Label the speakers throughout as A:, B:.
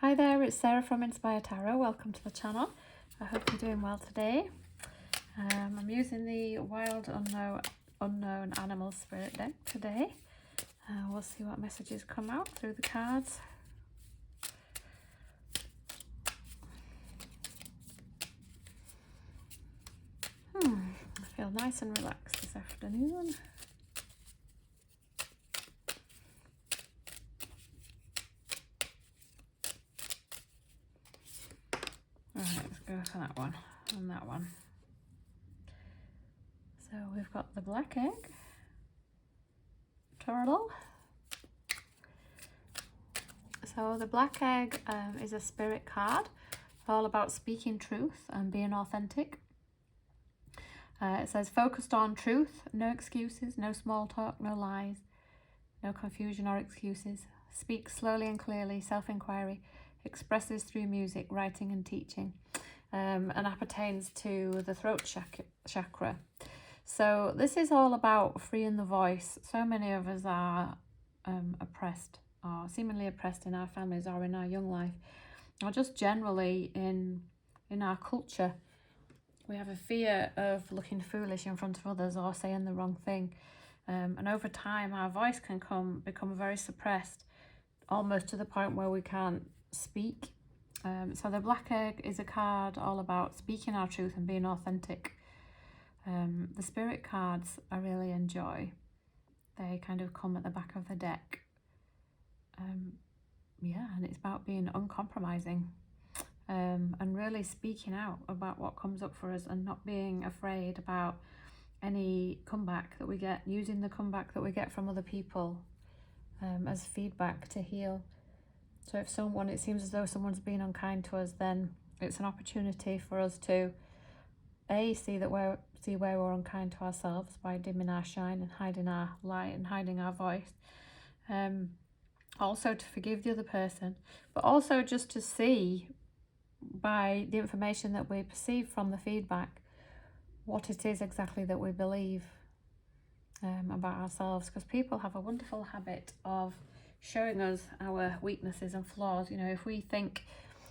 A: Hi there, it's Sarah from Inspire Tarot. Welcome to the channel. I hope you're doing well today. I'm using the Wild Unknown Animal Spirit deck today. We'll see what messages come out through the cards. I feel nice and relaxed this afternoon. Right, let's go for that one and that one. So we've got the black egg, turtle. So the black egg is a spirit card, all about speaking truth and being authentic. It says focused on truth, no excuses, no small talk, no lies, no confusion or excuses. Speak slowly and clearly, self-inquiry, expresses through music, writing and teaching, and appertains to the throat chakra. So this is all about freeing the voice. So many of us are oppressed, or seemingly oppressed in our families or in our young life, or just generally in our culture. We have a fear of looking foolish in front of others or saying the wrong thing. And over time, our voice can become very suppressed, almost to the point where we can't speak. So the black egg is a card all about speaking our truth and being authentic. The spirit cards I really enjoy. They kind of come at the back of the deck. Yeah, and it's about being uncompromising. And really speaking out about what comes up for us and not being afraid about any comeback that we get, using the comeback that we get from other people as feedback to heal. So if it seems as though someone's been unkind to us, then it's an opportunity for us to see where we're unkind to ourselves by dimming our shine and hiding our light and hiding our voice. Also to forgive the other person, but also just to see, by the information that we perceive from the feedback, what it is exactly that we believe about ourselves, because people have a wonderful habit of showing us our weaknesses and flaws. You know, if we think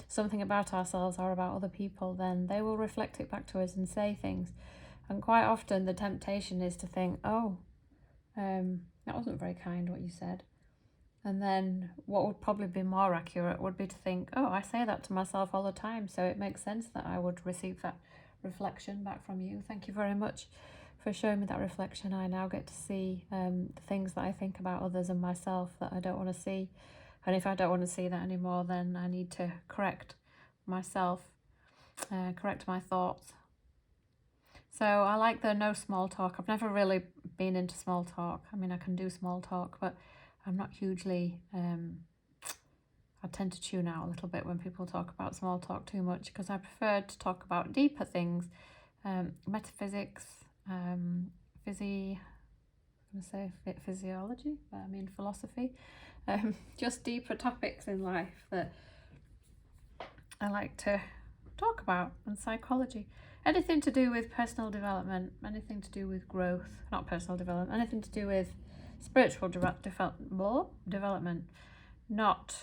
A: something about ourselves or about other people, then they will reflect it back to us and say things. And quite often the temptation is to think, oh, that wasn't very kind what you said. And then what would probably be more accurate would be to think, oh, I say that to myself all the time, so it makes sense that I would receive that reflection back from you. Thank you very much for showing me that reflection. I now get to see the things that I think about others and myself that I don't want to see. And if I don't want to see that anymore, then I need to correct myself, correct my thoughts. So I like the no small talk. I've never really been into small talk. I mean, I can do small talk, but I'm not hugely, I tend to tune out a little bit when people talk about small talk too much, because I prefer to talk about deeper things, metaphysics, physiology, but I mean philosophy, just deeper topics in life that I like to talk about, and psychology. Anything to do with personal development, anything to do with growth, not personal development, anything to do with spiritual development, not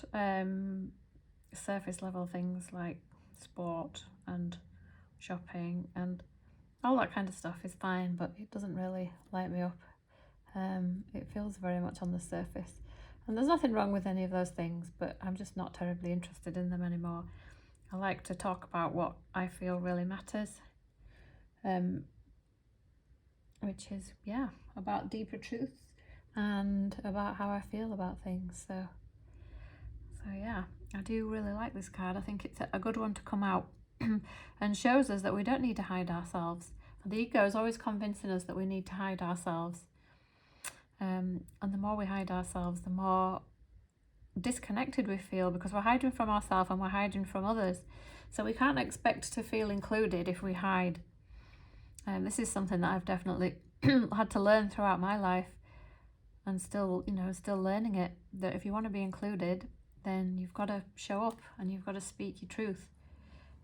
A: surface level things like sport and shopping and all that kind of stuff is fine, but it doesn't really light me up. It feels very much on the surface, and there's nothing wrong with any of those things, but I'm just not terribly interested in them anymore. I like to talk about what I feel really matters, which is, yeah, about deeper truths and about how I feel about things. So yeah, I do really like this card. I think it's a good one to come out and shows us that we don't need to hide ourselves. The ego is always convincing us that we need to hide ourselves. And the more we hide ourselves, the more disconnected we feel, because we're hiding from ourselves and we're hiding from others. So we can't expect to feel included if we hide. This is something that I've definitely had to learn throughout my life, and still learning it, that if you want to be included, then you've got to show up and you've got to speak your truth.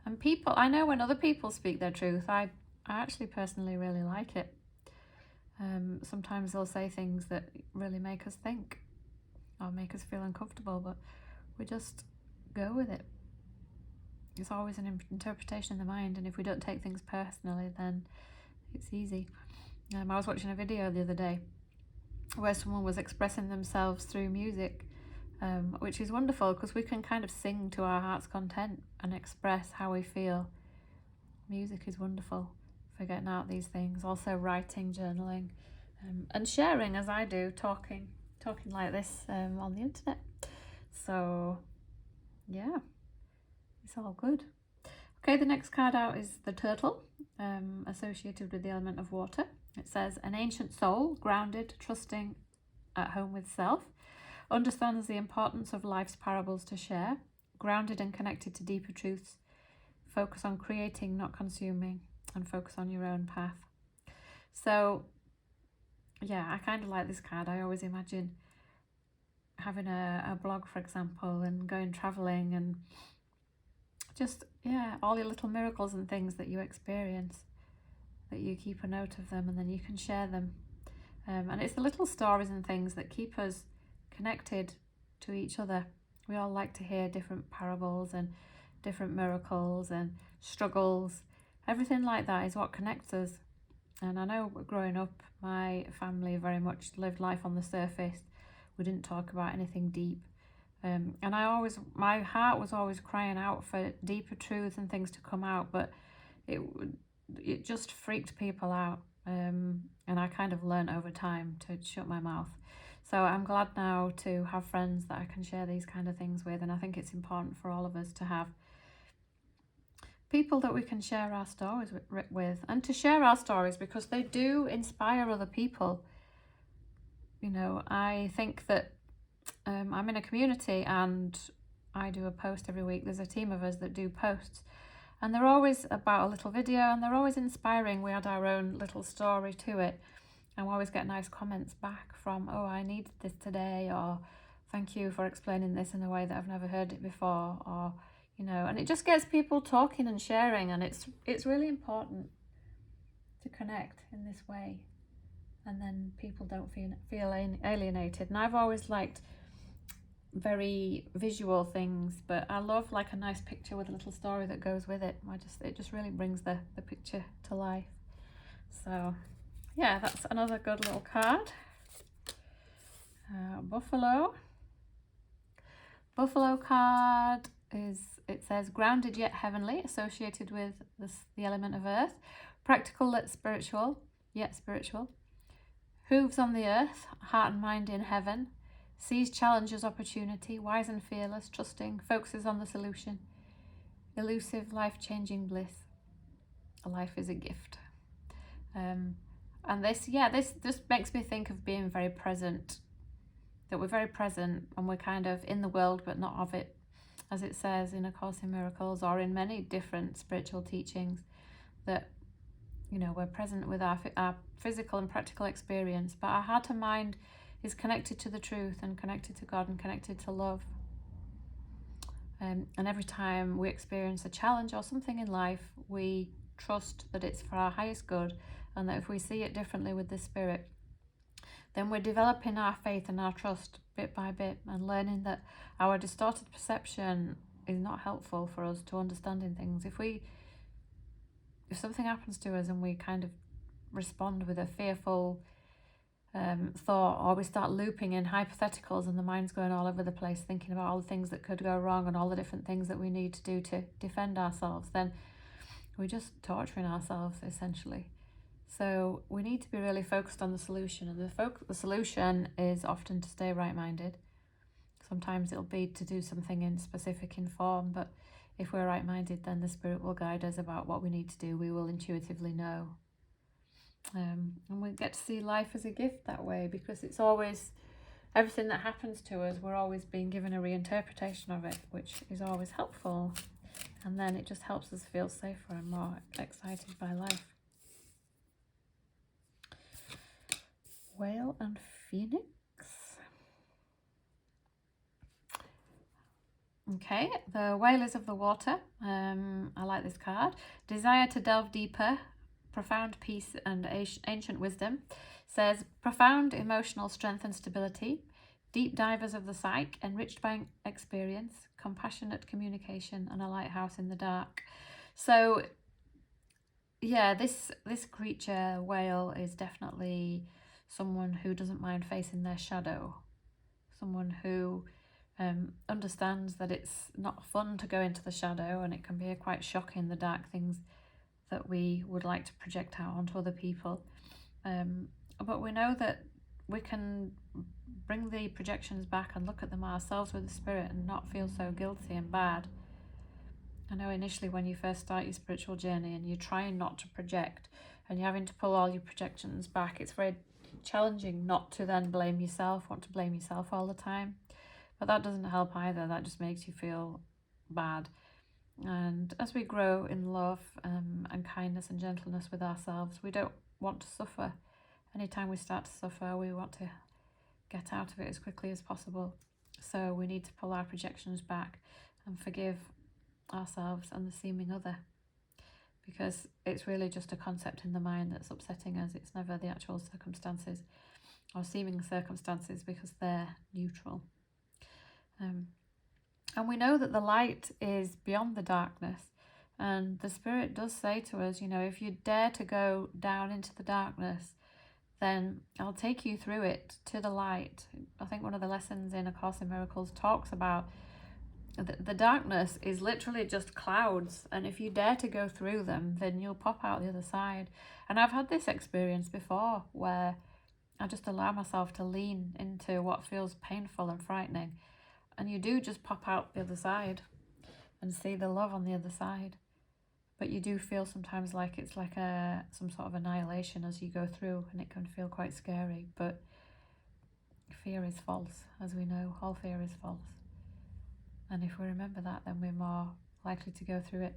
A: And I know when other people speak their truth, I actually personally really like it. Sometimes they'll say things that really make us think or make us feel uncomfortable, but we just go with it. It's always an interpretation in the mind, and if we don't take things personally, then it's easy. I was watching a video the other day where someone was expressing themselves through music, which is wonderful because we can kind of sing to our heart's content and express how we feel. Music is wonderful for getting out these things. Also writing, journaling, and sharing, as I do, talking like this on the internet. So yeah, it's all good. Okay, the next card out is the turtle, associated with the element of water. It says, an ancient soul, grounded, trusting, at home with self, understands the importance of life's parables to share, grounded and connected to deeper truths, focus on creating, not consuming, and focus on your own path. So yeah, I kind of like this card. I always imagine having a blog, for example, and going traveling, and just, yeah, all your little miracles and things that you experience, that you keep a note of them and then you can share them. And it's the little stories and things that keep us connected to each other. We all like to hear different parables and different miracles and struggles. Everything like that is what connects us. And I know growing up, my family very much lived life on the surface. We didn't talk about anything deep. And my heart was always crying out for deeper truths and things to come out, but it just freaked people out. And I kind of learned over time to shut my mouth. So I'm glad now to have friends that I can share these kind of things with. And I think it's important for all of us to have people that we can share our stories with, and to share our stories because they do inspire other people. You know, I think that I'm in a community and I do a post every week. There's a team of us that do posts, and they're always about a little video, and they're always inspiring. We add our own little story to it, and we always get nice comments back from, oh, I needed this today, or thank you for explaining this in a way that I've never heard it before, or, you know, and it just gets people talking and sharing, and it's really important to connect in this way, and then people don't feel alienated. And I've always liked very visual things, but I love like a nice picture with a little story that goes with it. It just really brings the picture to life. So yeah, that's another good little card. Buffalo card it says grounded yet heavenly, associated with the element of earth, practical yet spiritual, hooves on the earth, heart and mind in heaven, sees challenge as opportunity, wise and fearless, trusting, focuses on the solution, elusive, life-changing bliss. Life is a gift. And this makes me think of being very present, that we're very present and we're kind of in the world but not of it, as it says in A Course in Miracles or in many different spiritual teachings, that, you know, we're present with our physical and practical experience, but our heart and mind is connected to the truth and connected to God and connected to love. And every time we experience a challenge or something in life, we trust that it's for our highest good, and that if we see it differently with the Spirit, then we're developing our faith and our trust bit by bit, and learning that our distorted perception is not helpful for us to understanding things. If something happens to us and we kind of respond with a fearful thought, or we start looping in hypotheticals and the mind's going all over the place thinking about all the things that could go wrong and all the different things that we need to do to defend ourselves, then we're just torturing ourselves essentially. So we need to be really focused on the solution, and the solution is often to stay right-minded. Sometimes it'll be to do something in specific in form, but if we're right-minded, then the Spirit will guide us about what we need to do. We will intuitively know. And we get to see life as a gift that way, because it's always, everything that happens to us, we're always being given a reinterpretation of it, which is always helpful. And then it just helps us feel safer and more excited by life. Whale and Phoenix. Okay, the whale is of the water. I like this card. Desire to delve deeper, profound peace and ancient wisdom. Says profound emotional strength and stability, deep divers of the psyche, enriched by experience, compassionate communication, and a lighthouse in the dark. So yeah, this creature whale is definitely someone who doesn't mind facing their shadow, someone who understands that it's not fun to go into the shadow, and it can be quite shocking, the dark things that we would like to project out onto other people. But we know that we can bring the projections back and look at them ourselves with the spirit and not feel so guilty and bad. I know initially when you first start your spiritual journey and you're trying not to project and you're having to pull all your projections back, it's very challenging not to then blame yourself, want to blame yourself all the time. But that doesn't help either. That just makes you feel bad. And as we grow in love and kindness and gentleness with ourselves, we don't want to suffer. Anytime we start to suffer, we want to get out of it as quickly as possible. So we need to pull our projections back and forgive ourselves and the seeming other, because it's really just a concept in the mind that's upsetting us. It's never the actual circumstances or seeming circumstances, because they're neutral. And we know that the light is beyond the darkness, and the spirit does say to us, you know, if you dare to go down into the darkness, then I'll take you through it to the light. I think one of the lessons in A Course in Miracles talks about the darkness is literally just clouds, and if you dare to go through them, then you'll pop out the other side. And I've had this experience before where I just allow myself to lean into what feels painful and frightening, and you do just pop out the other side and see the love on the other side. But you do feel sometimes like it's like some sort of annihilation as you go through, and it can feel quite scary. But fear is false, as we know. All fear is false. And if we remember that, then we're more likely to go through it.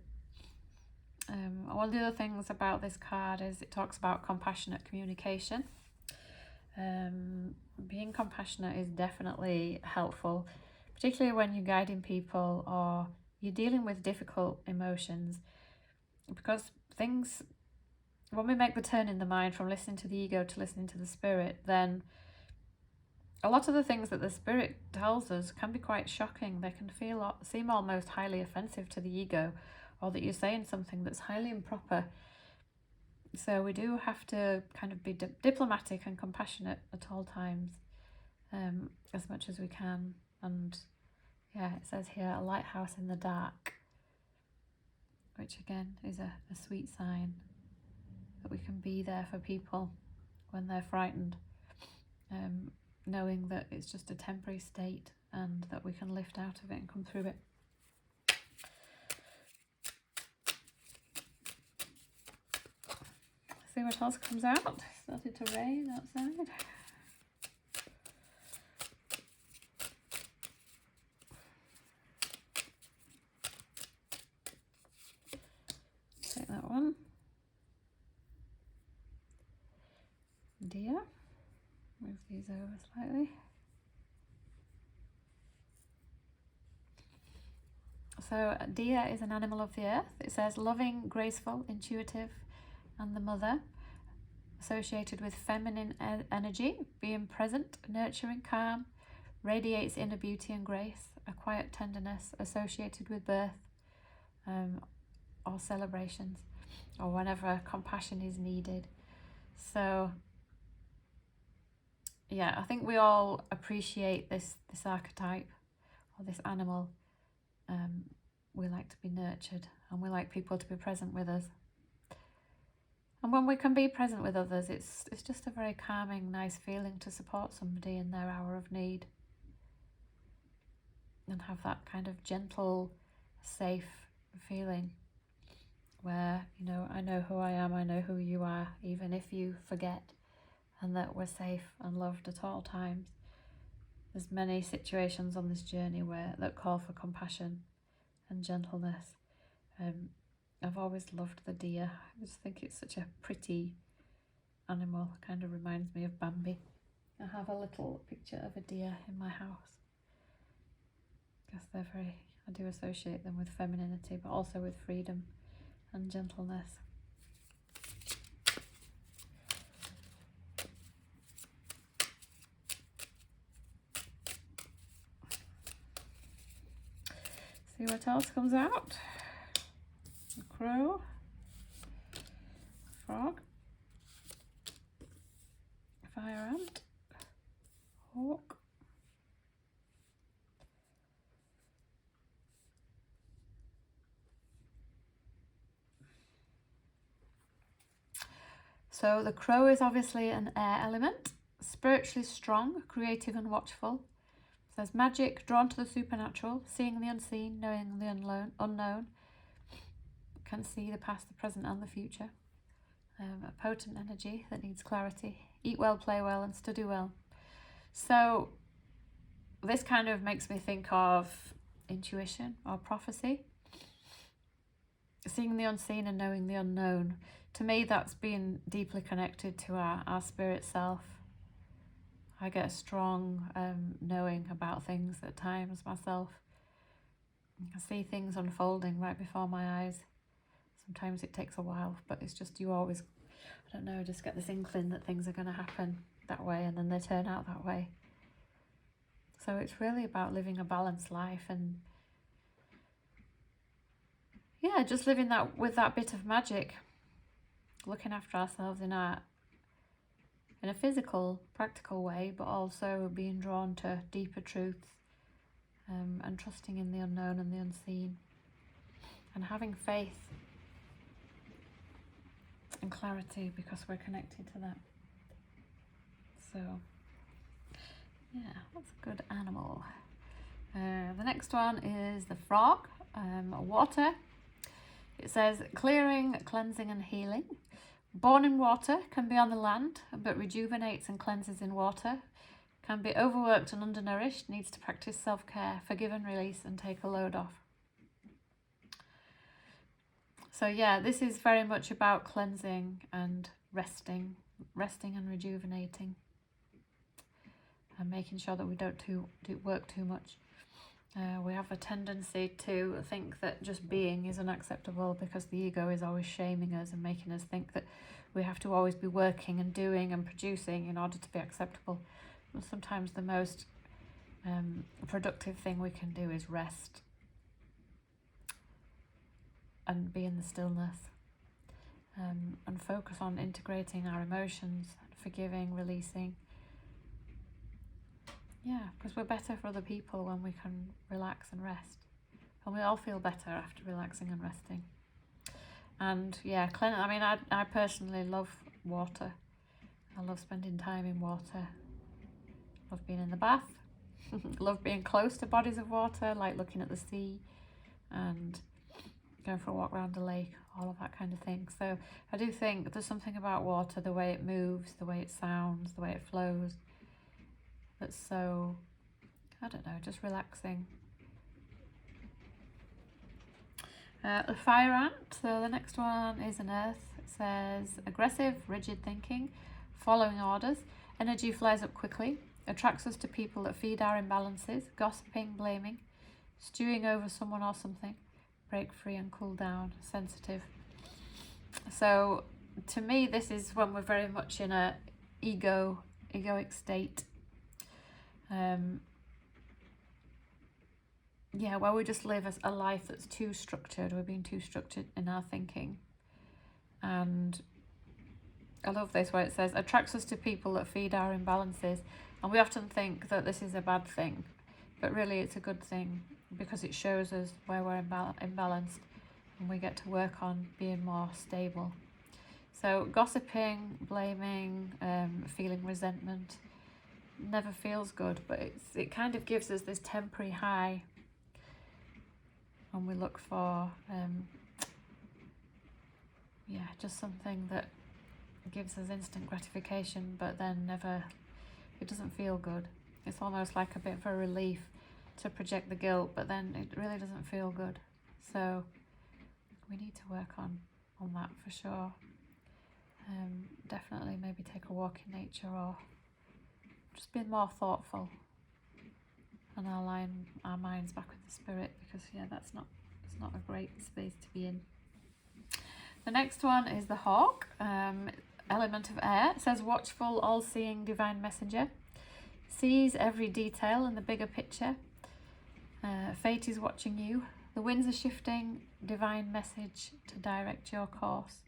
A: One of the other things about this card is it talks about compassionate communication. Being compassionate is definitely helpful, particularly when you're guiding people or you're dealing with difficult emotions, because things, when we make the turn in the mind from listening to the ego to listening to the spirit, then a lot of the things that the spirit tells us can be quite shocking. They can seem almost highly offensive to the ego, or that you're saying something that's highly improper. So we do have to kind of be diplomatic and compassionate at all times, as much as we can. And yeah, it says here, a lighthouse in the dark, which again is a sweet sign that we can be there for people when they're frightened, knowing that it's just a temporary state and that we can lift out of it and come through it. See what else comes out. It started to rain outside. Take that one. Deer. Move these over slightly. So deer is an animal of the earth. It says loving, graceful, intuitive, and the mother, associated with feminine energy, being present, nurturing, calm, radiates inner beauty and grace, a quiet tenderness associated with birth or celebrations, or whenever compassion is needed. So yeah, I think we all appreciate this archetype or this animal. We like to be nurtured, and we like people to be present with us. And when we can be present with others, it's just a very calming, nice feeling to support somebody in their hour of need, and have that kind of gentle, safe feeling where, you know, I know who I am, I know who you are, even if you forget, and that we're safe and loved at all times. There's many situations on this journey that call for compassion and gentleness. I've always loved the deer. I just think it's such a pretty animal. It kind of reminds me of Bambi. I have a little picture of a deer in my house. I guess I do associate them with femininity, but also with freedom and gentleness. See what else comes out. The crow, frog, fire ant, hawk, so the crow is obviously an air element, spiritually strong, creative and watchful. Says magic, drawn to the supernatural, seeing the unseen, knowing the unknown, can see the past, the present and the future. A potent energy that needs clarity. Eat well, play well and study well. So this kind of makes me think of intuition or prophecy. Seeing the unseen and knowing the unknown. To me, that's been deeply connected to our spirit self. I get a strong knowing about things at times myself. I see things unfolding right before my eyes. Sometimes it takes a while, but it's just you always, I don't know, just get this inkling that things are going to happen that way and then they turn out that way. So it's really about living a balanced life and yeah, just living that with that bit of magic, looking after ourselves in a physical, practical way, but also being drawn to deeper truths and trusting in the unknown and the unseen and having faith and clarity because we're connected to that. So yeah, that's a good animal. The next one is the frog, water. It says clearing, cleansing and healing. Born in water, can be on the land, but rejuvenates and cleanses in water. Can be overworked and undernourished, needs to practice self-care, forgive and release and take a load off. So yeah, this is very much about cleansing and resting and rejuvenating. And making sure that we don't work too much. We have a tendency to think that just being is unacceptable because the ego is always shaming us and making us think that we have to always be working and doing and producing in order to be acceptable. And sometimes the most productive thing we can do is rest and be in the stillness and focus on integrating our emotions, forgiving, releasing. Yeah, because we're better for other people when we can relax and rest. And we all feel better after relaxing and resting. And yeah, I personally love water. I love spending time in water. Love being in the bath. Love being close to bodies of water, like looking at the sea and going for a walk around the lake, all of that kind of thing. So I do think there's something about water, the way it moves, the way it sounds, the way it flows, that's so, I don't know, just relaxing. The fire ant, so the next one is an earth. It says aggressive, rigid thinking, following orders, energy flares up quickly, attracts us to people that feed our imbalances, gossiping, blaming, stewing over someone or something, break free and cool down, sensitive. So to me, this is when we're very much in a egoic state. Yeah, where we just live as a life that's too structured. We're being too structured in our thinking. And I love this where it says attracts us to people that feed our imbalances. And we often think that this is a bad thing, but really it's a good thing because it shows us where we're imbalanced and we get to work on being more stable. So gossiping, blaming, feeling resentment never feels good, but it kind of gives us this temporary high, and we look for just something that gives us instant gratification, but then it doesn't feel good. It's almost like a bit of a relief to project the guilt, but then it really doesn't feel good. So we need to work on that for sure. Definitely maybe take a walk in nature or just being more thoughtful and align our minds back with the spirit, because it's not a great space to be in. The next one is the hawk, element of air. It says watchful, all-seeing, divine messenger, sees every detail in the bigger picture. Fate is watching you, The winds are shifting, divine message to direct your course.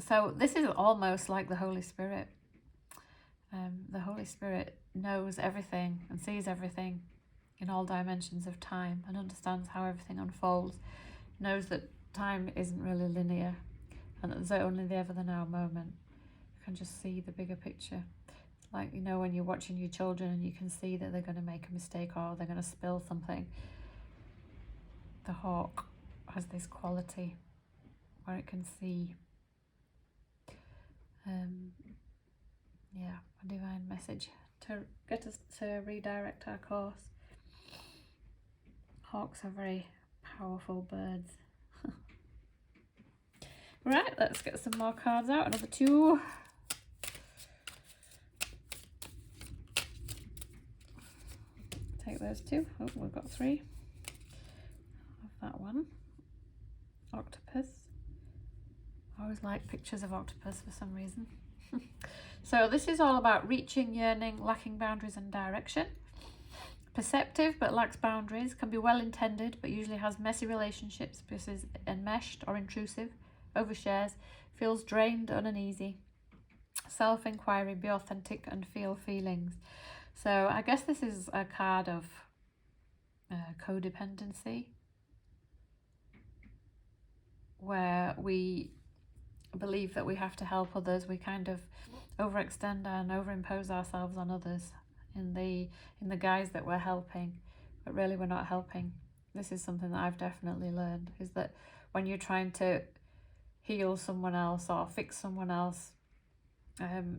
A: So this is almost like the Holy Spirit. The Holy Spirit knows everything and sees everything in all dimensions of time and understands how everything unfolds, knows that time isn't really linear and that there's only the ever the now moment. You can just see the bigger picture. It's like, you know, when you're watching your children and you can see that they're going to make a mistake or they're going to spill something. The hawk has this quality where it can see a divine message to get us to redirect our course. Hawks are very powerful birds. Right, let's get some more cards out. Another 2. Take those 2. Oh, we've got 3 of that one. Octopus. I always like pictures of octopus for some reason. So this is all about reaching, yearning, lacking boundaries and direction. Perceptive but lacks boundaries, can be well intended but usually has messy relationships because is enmeshed or intrusive, overshares, feels drained and uneasy. Self-inquiry, be authentic and feel feelings. So I guess this is a card of codependency, where we believe that we have to help others. We kind of overextend and overimpose ourselves on others in the guise that we're helping, but really we're not helping. This is something that I've definitely learned, is that when you're trying to heal someone else or fix someone else,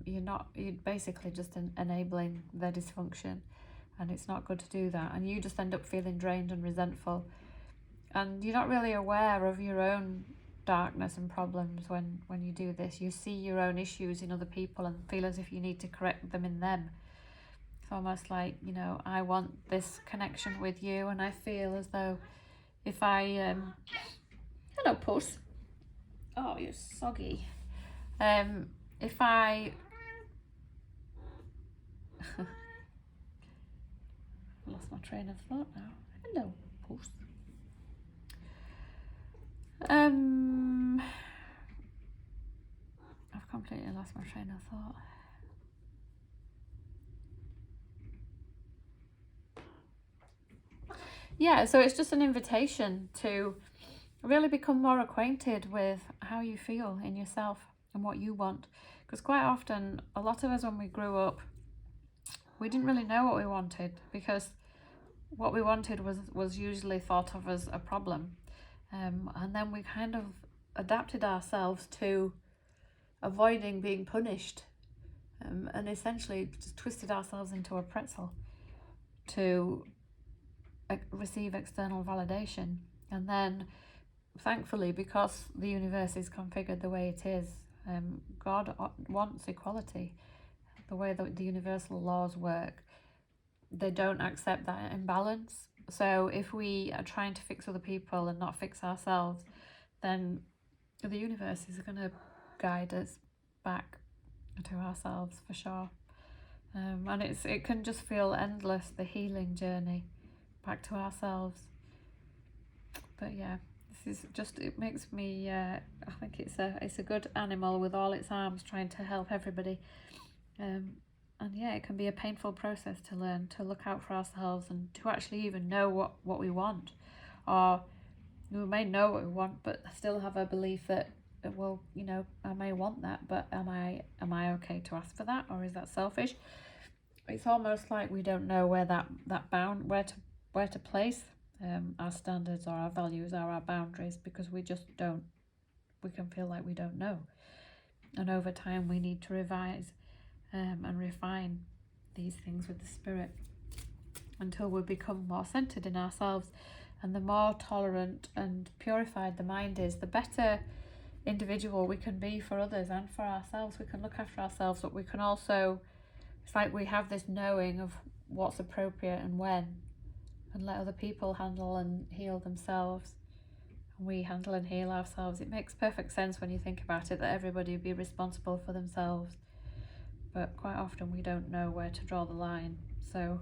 A: you're basically just enabling their dysfunction, and it's not good to do that, and you just end up feeling drained and resentful, and you're not really aware of your own darkness and problems when you do this. You see your own issues in other people and feel as if you need to correct them in them. It's almost like, you know, I want this connection with you, and I feel as though if I hello puss, oh you're soggy, if I lost my train of thought now. Hello puss. I've completely lost my train of thought. Yeah, so it's just an invitation to really become more acquainted with how you feel in yourself and what you want. Because quite often, a lot of us when we grew up, we didn't really know what we wanted, because what we wanted was usually thought of as a problem. And then we kind of adapted ourselves to avoiding being punished, and essentially just twisted ourselves into a pretzel to receive external validation. And then thankfully, because the universe is configured the way it is, God wants equality. The way that the universal laws work, they don't accept that imbalance. So if we are trying to fix other people and not fix ourselves, then the universe is going to guide us back to ourselves for sure. And it can just feel endless, the healing journey back to ourselves. But yeah, this is just, it makes me I think it's a good animal with all its arms trying to help everybody. And yeah, it can be a painful process to learn to look out for ourselves and to actually even know what we want. Or we may know what we want, but still have a belief that, well, you know, I may want that, but am I okay to ask for that, or is that selfish? It's almost like we don't know where that bound, where to place our standards or our values or our boundaries, because we just don't. We can feel like we don't know, and over time we need to revise and refine these things with the spirit until we become more centered in ourselves. And the more tolerant and purified the mind is, the better individual we can be for others and for ourselves. We can look after ourselves, but we can also, it's like we have this knowing of what's appropriate and when, and let other people handle and heal themselves, and we handle and heal ourselves. It makes perfect sense when you think about it, that everybody would be responsible for themselves, but quite often we don't know where to draw the line. So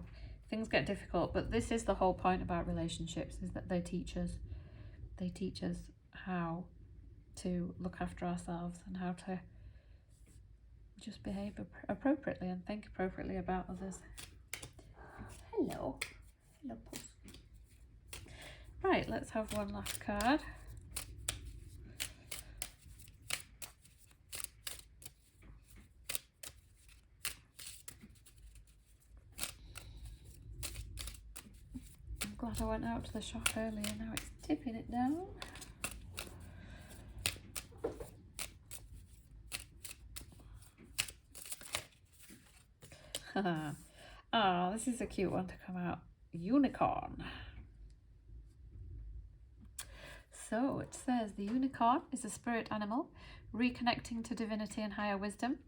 A: things get difficult, but this is the whole point about relationships, is that they teach us how to look after ourselves and how to just behave appropriately and think appropriately about others. Hello puss. Right, let's have one last card. I'm glad I went out to the shop earlier, now it's tipping it down. Oh, this is a cute one to come out. Unicorn. So it says the unicorn is a spirit animal, reconnecting to divinity and higher wisdom.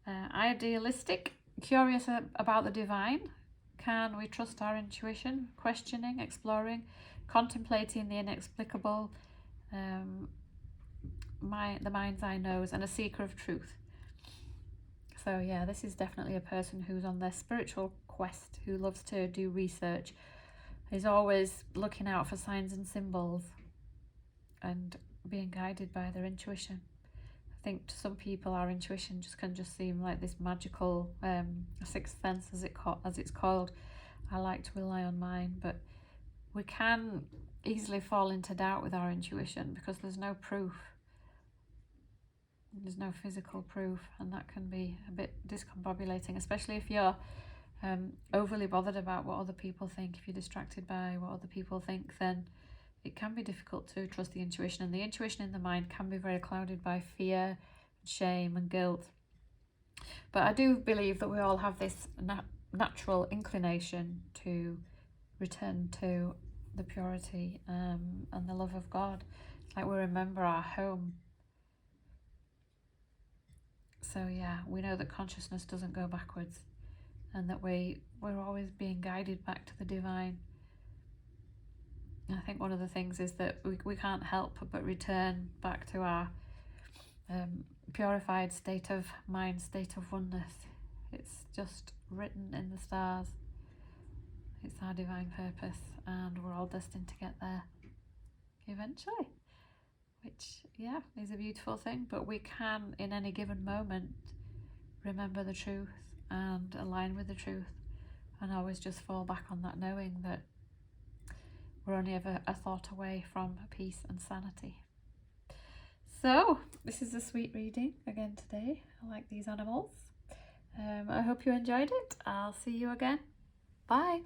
A: Idealistic, curious about the divine. Can we trust our intuition? Questioning, exploring, contemplating the inexplicable, the mind's eye knows, and a seeker of truth. So yeah, this is definitely a person who's on their spiritual quest, who loves to do research, is always looking out for signs and symbols and being guided by their intuition. I think to some people our intuition can just seem like this magical sixth sense, as it's called. I like to rely on mine, but we can easily fall into doubt with our intuition because there's no proof. There's no physical proof, and that can be a bit discombobulating, especially if you're overly bothered about what other people think. If you're distracted by what other people think, then it can be difficult to trust the intuition, and the intuition in the mind can be very clouded by fear, shame and guilt. But I do believe that we all have this natural inclination to return to the purity and the love of God. It's like we remember our home. So yeah, we know that consciousness doesn't go backwards, and that we're always being guided back to the divine. I think one of the things is that we can't help but return back to our purified state of mind, state of oneness. It's just written in the stars. It's our divine purpose, and we're all destined to get there eventually, which, yeah, is a beautiful thing. But we can, in any given moment, remember the truth and align with the truth, and always just fall back on that, knowing that we're only ever a thought away from peace and sanity. So this is a sweet reading again today. I like these animals. I hope you enjoyed it. I'll see you again. Bye.